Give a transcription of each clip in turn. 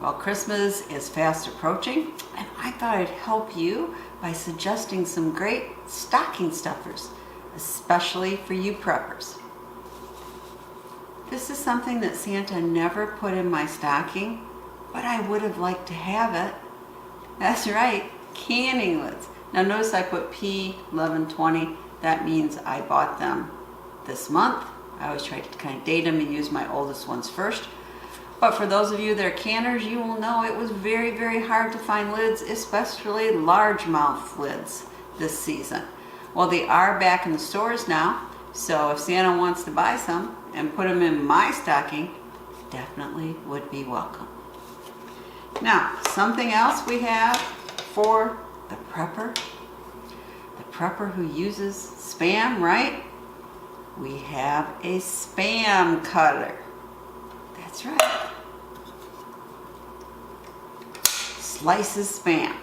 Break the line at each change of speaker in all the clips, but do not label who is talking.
Well, Christmas is fast approaching, and I thought I'd help you by suggesting some great stocking stuffers, especially for you preppers. This is something that Santa never put in my stocking, but I would have liked to have it. That's right, canning lids. Now notice I put P1120. That means I bought them this month. I always try to kind of date them and use my oldest ones first. But for those of you that are canners, you will know it was very, very hard to find lids, especially largemouth lids this season. Well, they are back in the stores now, so if Santa wants to buy some and put them in my stocking, definitely would be welcome. Now, something else we have for the prepper who uses Spam, right? We have a Spam cutter. That's right. Slices Spam.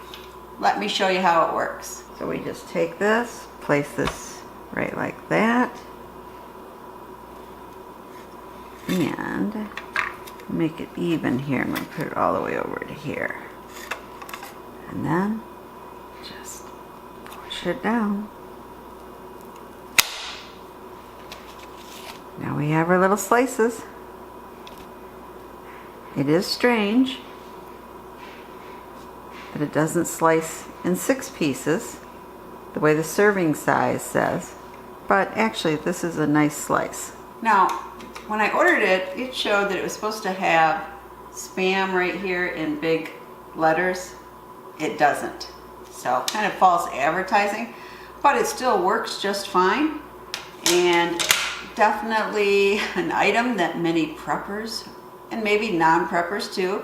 Let me show you how it works. So we just take this, place this right like that, and make it even here. I'm going to put it all the way over to here. And then just push it down. Now we have our little slices. It is strange that it doesn't slice in 6 pieces the way the serving size says, but actually this is a nice slice. Now, when I ordered it, it showed that it was supposed to have Spam right here in big letters. It doesn't. So kind of false advertising, but it still works just fine, and definitely an item that many preppers and maybe non-preppers too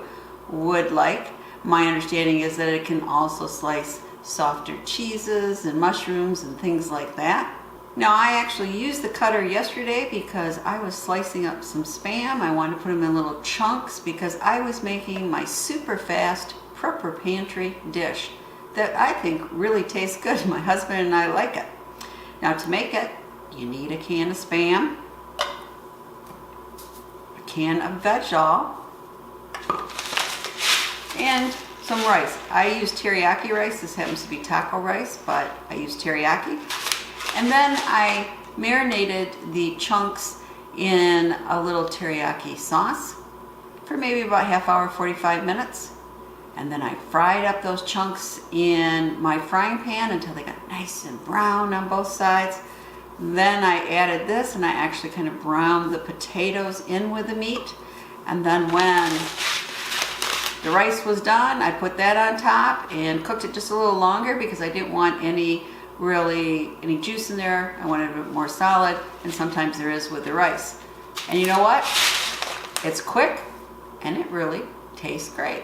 would like. My understanding is that it can also slice softer cheeses and mushrooms and things like that. Now, I actually used the cutter yesterday because I was slicing up some Spam. I wanted to put them in little chunks because I was making my super fast prepper pantry dish that I think really tastes good. My husband and I like it. Now, to make it, you need a can of Spam, a can of veg-all, and some rice. I use teriyaki rice. This happens to be taco rice, but I use teriyaki. And then I marinated the chunks in a little teriyaki sauce for maybe about half hour, 45 minutes. And then I fried up those chunks in my frying pan until they got nice and brown on both sides. Then I added this, and I actually kind of browned the potatoes in with the meat. And then when the rice was done, I put that on top and cooked it just a little longer because I didn't want any juice in there. I wanted it more solid, and sometimes there is with the rice. And you know what? It's quick, and it really tastes great.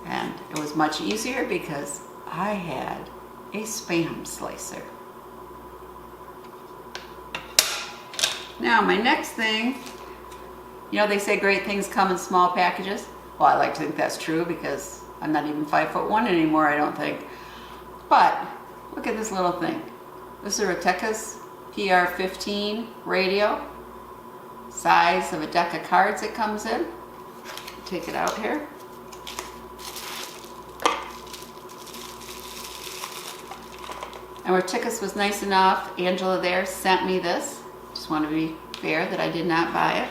And it was much easier because I had a Spam slicer. Now, my next thing, you know, they say great things come in small packages. Well, I like to think that's true because I'm not even 5'1" anymore, I don't think. But look at this little thing. This is a Reteca's PR15 radio. Size of a deck of cards it comes in. Take it out here. And Reteca's was nice enough, Angela there sent me this. Just want to be fair that I did not buy it.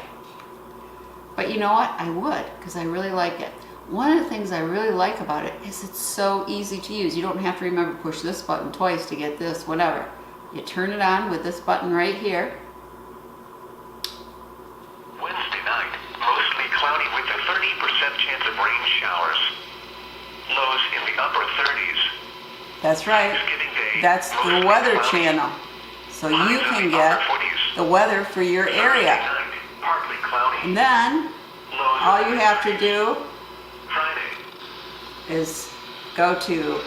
But you know what? I would, because I really like it. One of the things I really like about it is it's so easy to use. You don't have to remember to push this button twice to get this, whatever. You turn it on with this button right here.
Wednesday night, mostly cloudy with a 30% chance of rain showers. Lows in the upper 30s.
That's right. That's the Weather Channel. So you can get the weather for your area. And then all you have to do is go to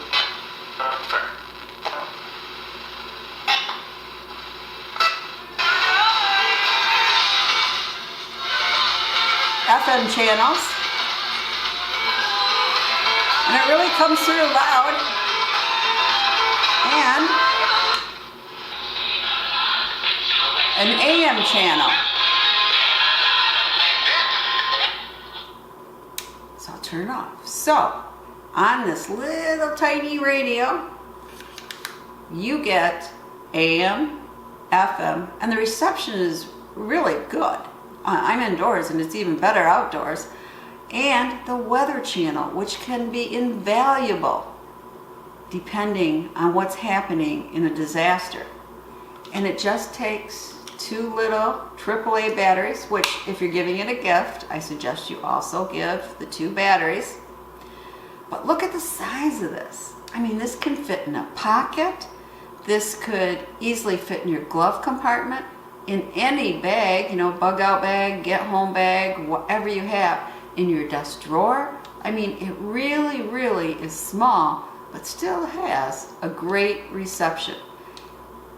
FM channels, and it really comes through loud, and an AM channel. So I'll turn it off. So on this little tiny radio, you get AM, FM, and the reception is really good. I'm indoors and it's even better outdoors. And the Weather Channel, which can be invaluable depending on what's happening in a disaster. And it just takes 2 little AAA batteries, which if you're giving it a gift, I suggest you also give the 2 batteries. But look at the size of this. I mean, this can fit in a pocket. This could easily fit in your glove compartment, in any bag, you know, bug out bag, get home bag, whatever you have, in your desk drawer. I mean, it really, really is small, but still has a great reception.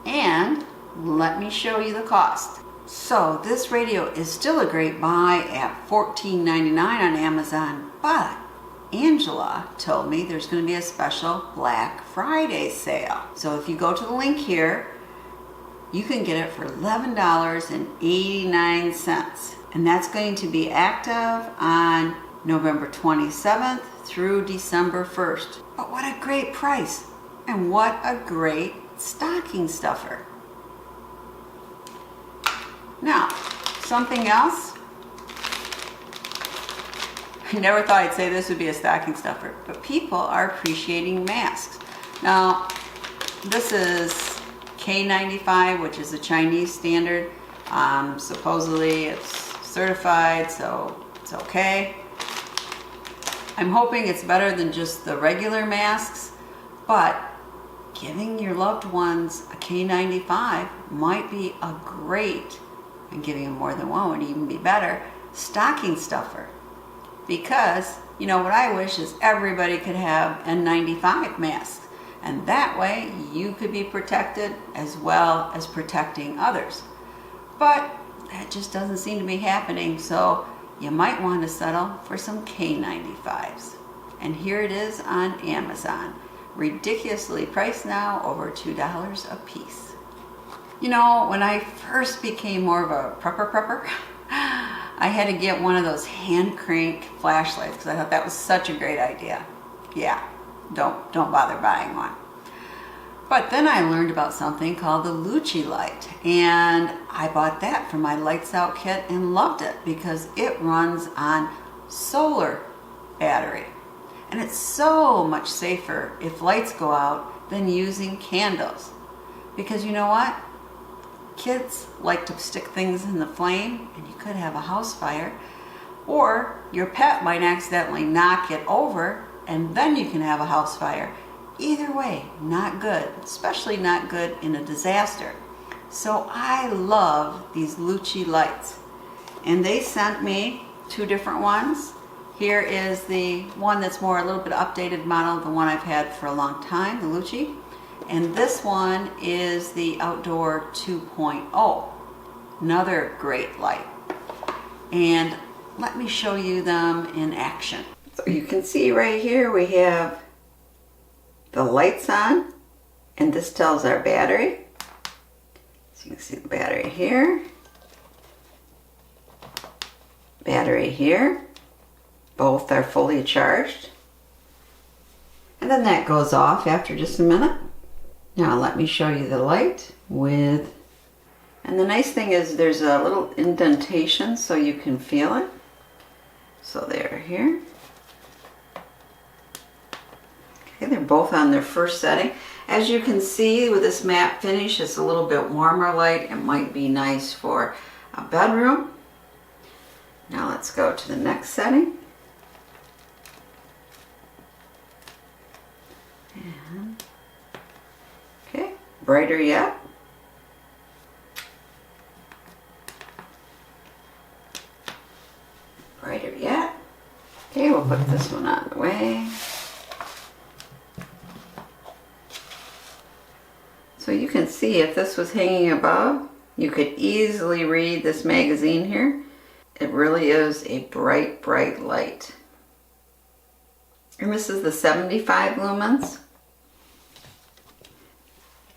And let me show you the cost. So this radio is still a great buy at $14.99 on Amazon, but Angela told me there's going to be a special Black Friday sale. So if you go to the link here, you can get it for $11.89. And that's going to be active on November 27th through December 1st. But what a great price, and what a great stocking stuffer. Now, something else. I never thought I'd say this would be a stocking stuffer, but people are appreciating masks. Now, this is K95, which is a Chinese standard. Supposedly it's certified, so it's okay. I'm hoping it's better than just the regular masks, but giving your loved ones a K95 might be a great, and giving them more than one would even be better, stocking stuffer. Because, you know, what I wish is everybody could have N95 masks, and that way you could be protected as well as protecting others. But that just doesn't seem to be happening, so you might want to settle for some K95s. And here it is on Amazon. Ridiculously priced now, over $2 a piece. You know, when I first became more of a prepper, I had to get one of those hand crank flashlights because I thought that was such a great idea. Yeah, don't bother buying one. But then I learned about something called the Lucci light, and I bought that for my lights out kit and loved it because it runs on solar battery. And it's so much safer if lights go out than using candles. Because you know what? Kids like to stick things in the flame and you could have a house fire, or your pet might accidentally knock it over and then you can have a house fire. Either way, not good, especially not good in a disaster. So I love these Lucci lights. And they sent me 2 different ones. Here is the one that's more a little bit updated model, the one I've had for a long time, the Lucci. And this one is the Outdoor 2.0, another great light. And let me show you them in action. So you can see right here we have the lights on, and this tells our battery. So you can see the battery here, battery here. Both are fully charged. And then that goes off after just a minute. Now let me show you the light with, and the nice thing is there's a little indentation so you can feel it. So they're here. Okay, they're both on their first setting. As you can see with this matte finish, it's a little bit warmer light. It might be nice for a bedroom. Now let's go to the next setting. And, okay, brighter yet. Brighter yet. Okay, we'll put this one out of the way. So you can see if this was hanging above, you could easily read this magazine here. It really is a bright, bright light. And this is the 75 lumens.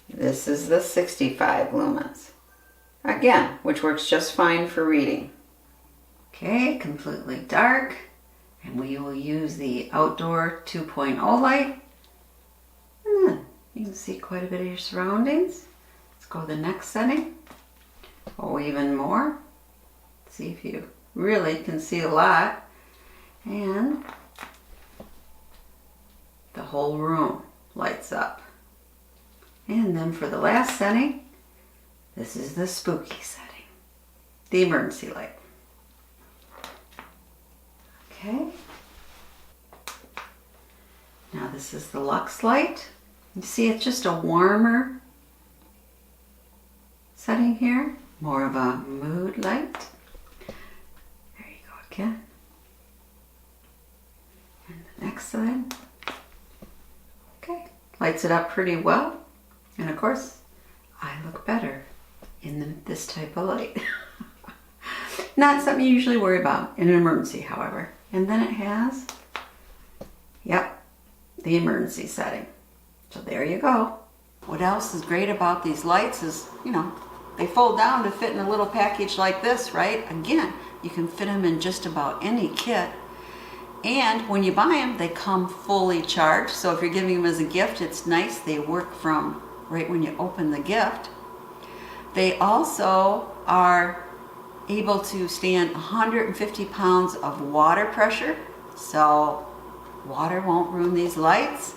This is the 65 lumens. Again, which works just fine for reading. Okay, completely dark. And we will use the outdoor 2.0 light. And then you can see quite a bit of your surroundings. Let's go to the next setting. Oh, even more. See if you really can see a lot. And the whole room lights up. And then for the last setting, this is the spooky setting, the emergency light. Okay. Now this is the Lux light. You see it's just a warmer setting here, more of a mood light. There you go again. And the next side. Okay, lights it up pretty well. And of course, I look better in this type of light. Not something you usually worry about in an emergency, however. And then it has, yep, the emergency setting. So there you go. What else is great about these lights is, you know, they fold down to fit in a little package like this, right? Again, you can fit them in just about any kit. And when you buy them, they come fully charged. So if you're giving them as a gift, it's nice. They work from right when you open the gift. They also are able to stand 150 pounds of water pressure, so water won't ruin these lights.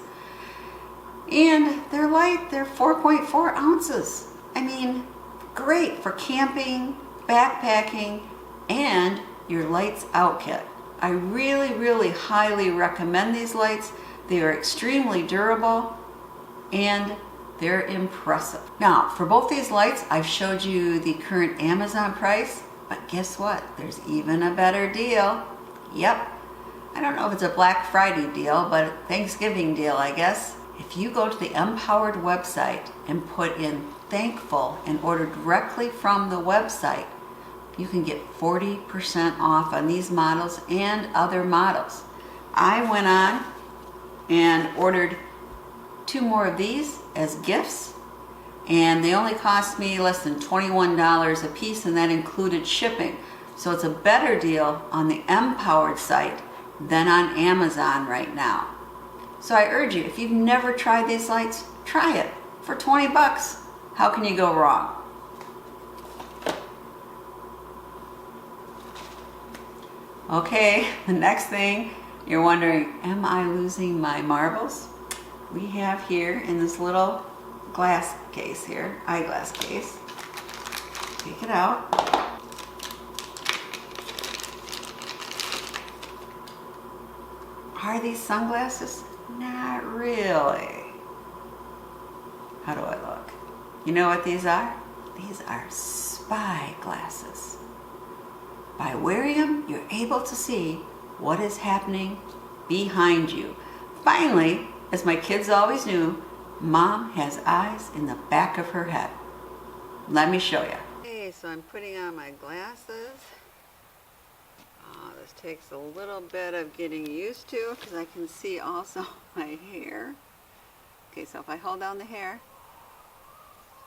And they're light, they're 4.4 ounces. I mean, great for camping, backpacking, and your lights out kit. I really, really highly recommend these lights. They are extremely durable and they're impressive. Now, for both these lights, I've showed you the current Amazon price. But guess what? There's even a better deal. Yep. I don't know if it's a Black Friday deal, but a Thanksgiving deal, I guess. If you go to the Empowered website and put in thankful and order directly from the website, you can get 40% off on these models and other models. I went on and ordered 2 more of these as gifts. And they only cost me less than $21 a piece, and that included shipping. So it's a better deal on the Empowered site than on Amazon right now. So I urge you, if you've never tried these lights, try it for 20 bucks. How can you go wrong? Okay, the next thing, you're wondering, am I losing my marbles? We have here in this little glass case here, eyeglass case. Take it out. Are these sunglasses? Not really. How do I look? You know what these are? These are spy glasses. By wearing them, you're able to see what is happening behind you. Finally, as my kids always knew, Mom has eyes in the back of her head. Let me show you. Okay, so I'm putting on my glasses. This takes a little bit of getting used to because I can see also my hair. Okay, so if I hold down the hair,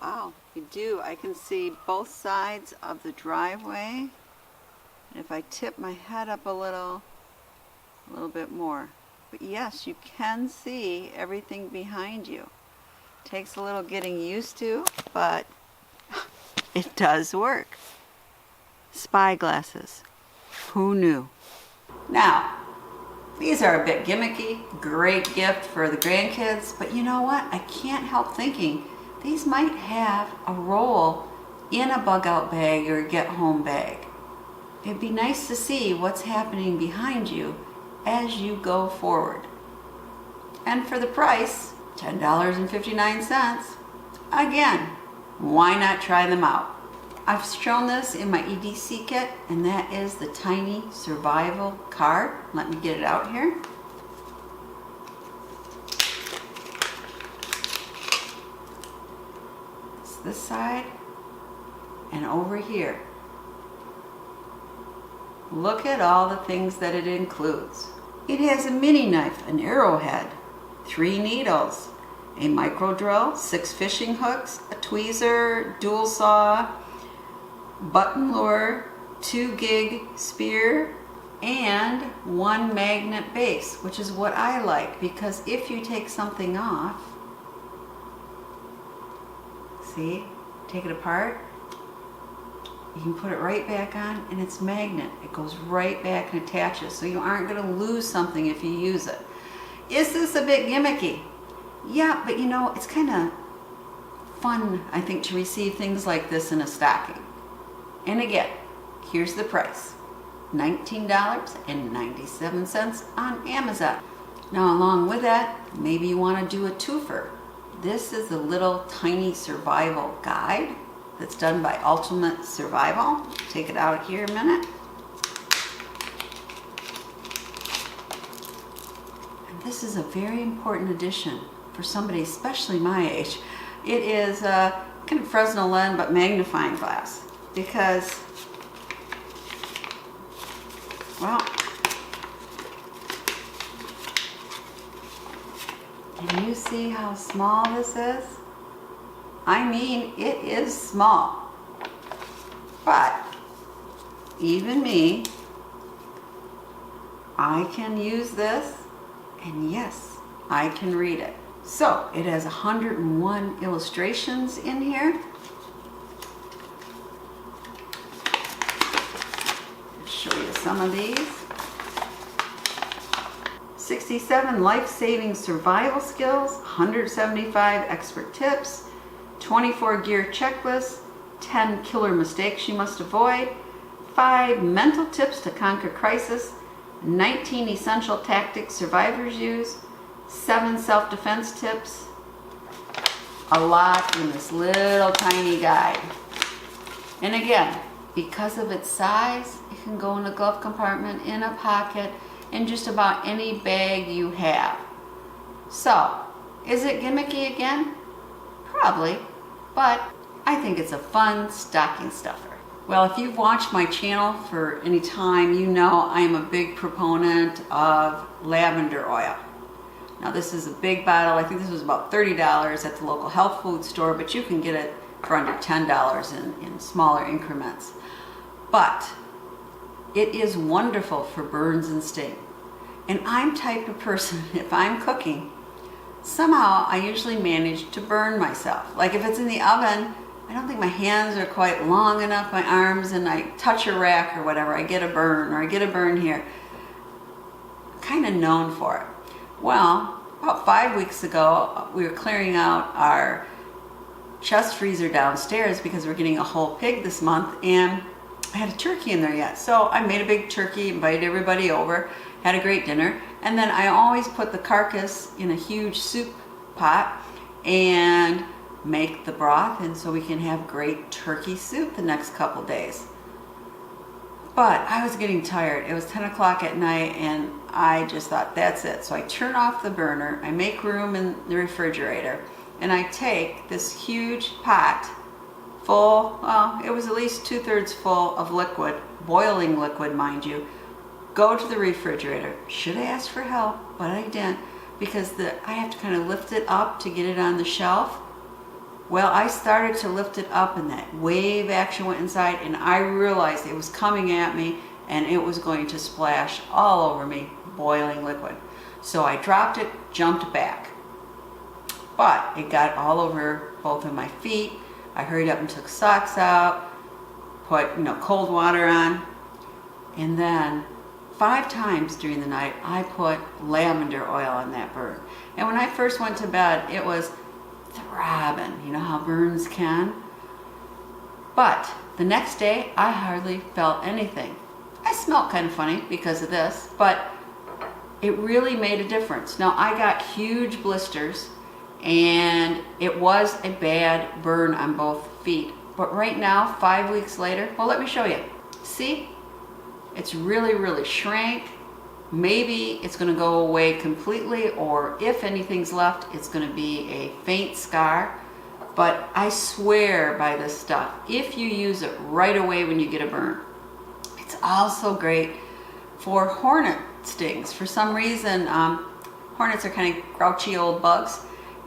wow, you do. I can see both sides of the driveway. And if I tip my head up a little bit more. But yes, you can see everything behind you. Takes a little getting used to, but it does work. Spy glasses. Who knew? Now, these are a bit gimmicky. Great gift for the grandkids, but you know what? I can't help thinking these might have a role in a bug out bag or a get home bag. It'd be nice to see what's happening behind you as you go forward. And for the price, $10.59. Again, why not try them out? I've shown this in my EDC kit, and that is the tiny survival card. Let me get it out here. It's this side and over here. Look at all the things that it includes. It has a mini knife, an arrowhead, 3 needles, a micro drill, 6 fishing hooks, a tweezer, dual saw, button lure, 2 gig spear, and 1 magnet base, which is what I like, because if you take something off, see, take it apart, you can put it right back on and it's magnet. It goes right back and attaches, so you aren't going to lose something if you use it. Is this a bit gimmicky? Yeah, but you know, it's kind of fun, I think, to receive things like this in a stocking. And again, here's the price. $19.97 on Amazon. Now along with that, maybe you want to do a twofer. This is a little tiny survival guide that's done by Ultimate Survival. Take it out here a minute. And this is a very important addition for somebody, especially my age. It is a kind of Fresnel lens, but magnifying glass. Because, well, can you see how small this is? I mean, it is small. But even me, I can use this, and yes, I can read it. So it has 101 illustrations in here. I'll show you some of these. 67 life-saving survival skills, 175 expert tips, 24 gear checklists, 10 killer mistakes you must avoid, 5 mental tips to conquer crisis, 19 essential tactics survivors use, 7 self-defense tips. A lot in this little tiny guide. And again, because of its size, it can go in a glove compartment, in a pocket, in just about any bag you have. So, is it gimmicky again? Probably, but I think it's a fun stocking stuffer. Well, if you've watched my channel for any time, you know I am a big proponent of lavender oil. Now this is a big bottle. I think this was about $30 at the local health food store, but you can get it for under $10 in smaller increments. But it is wonderful for burns and sting. And I'm type of person, if I'm cooking, somehow I usually manage to burn myself. Like if it's in the oven, I don't think my hands are quite long enough, my arms, and I touch a rack or whatever, I get a burn, or I get a burn here. I'm kind of known for it. Well, about 5 weeks ago, we were clearing out our chest freezer downstairs because we're getting a whole pig this month, and I had a turkey in there yet. So I made a big turkey, invited everybody over, had a great dinner, and then I always put the carcass in a huge soup pot and make the broth, and so we can have great turkey soup the next couple days. But I was getting tired. It was 10 o'clock at night, and I just thought, that's it. So I turn off the burner, I make room in the refrigerator, and I take this huge pot full, well, it was at least 2/3 full of liquid, boiling liquid, mind you, go to the refrigerator. Should have asked for help, but I didn't, because I have to kind of lift it up to get it on the shelf. Well, I started to lift it up, and that wave action went inside, and I realized it was coming at me, and it was going to splash all over me, boiling liquid. So I dropped it, jumped back. But it got all over both of my feet. I hurried up and took socks out, put cold water on, and then 5 times during the night I put lavender oil on that burn. And when I first went to bed, it was throbbing. You know how burns can? But the next day I hardly felt anything. I smelled kind of funny because of this, but it really made a difference. Now I got huge blisters, and it was a bad burn on both feet. But right now, 5 weeks later, well, let me show you. See? It's really shrank. Maybe it's going to go away completely, or if anything's left, it's going to be a faint scar. But I swear by this stuff, if you use it right away when you get a burn. It's also great for hornet stings. For some reason, hornets are kind of grouchy old bugs,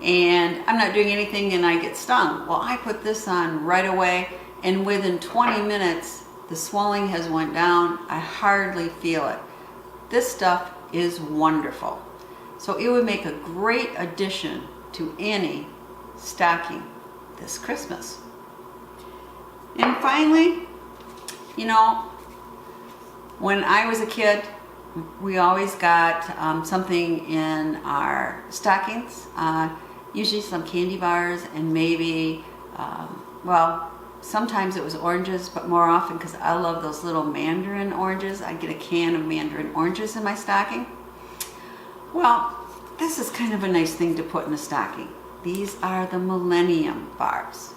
and I'm not doing anything and I get stung. Well, I put this on right away, and within 20 minutes, the swelling has went down. I hardly feel it. This stuff is wonderful. So it would make a great addition to any stocking this Christmas. And finally, you know, when I was a kid, we always got something in our stockings, usually some candy bars and maybe, well, sometimes it was oranges, but more often, because I love those little mandarin oranges, I get a can of mandarin oranges in my stocking. Well, this is kind of a nice thing to put in a stocking. These are the Millennium bars.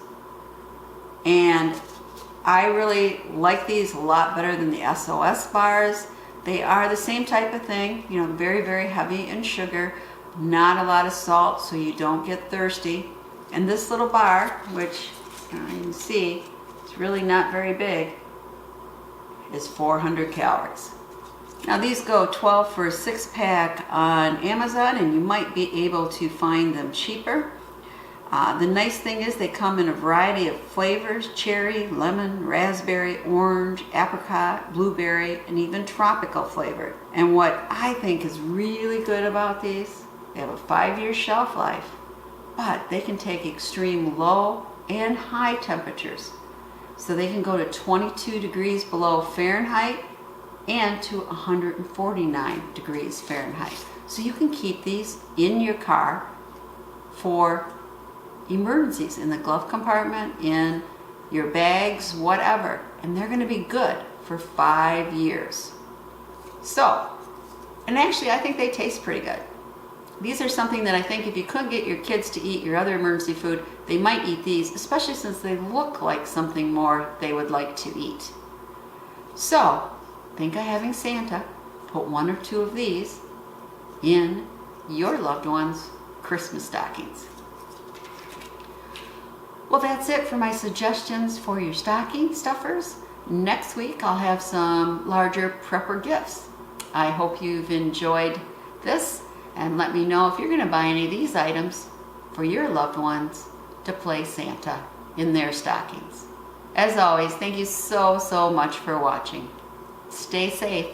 And I really like these a lot better than the SOS bars. They are the same type of thing, you know, very, very heavy in sugar, not a lot of salt, so you don't get thirsty. And this little bar, which you can see, it's really not very big, is 400 calories. Now these go 12 for a 6-pack on Amazon, and you might be able to find them cheaper. The nice thing is they come in a variety of flavors: cherry, lemon, raspberry, orange, apricot, blueberry, and even tropical flavored. And what I think is really good about these, they have a 5-year shelf life, but they can take extreme low and high temperatures. So they can go to 22 degrees below Fahrenheit and to 149 degrees Fahrenheit. So you can keep these in your car for emergencies, in the glove compartment, in your bags, whatever, and they're going to be good for 5 years. So, and actually I think they taste pretty good. These are something that I think if you couldn't get your kids to eat your other emergency food, they might eat these, especially since they look like something more they would like to eat. So, think of having Santa put 1 or 2 of these in your loved ones' Christmas stockings. Well, that's it for my suggestions for your stocking stuffers. Next week, I'll have some larger prepper gifts. I hope you've enjoyed this, and let me know if you're going to buy any of these items for your loved ones to play Santa in their stockings. As always, thank you so much for watching. Stay safe.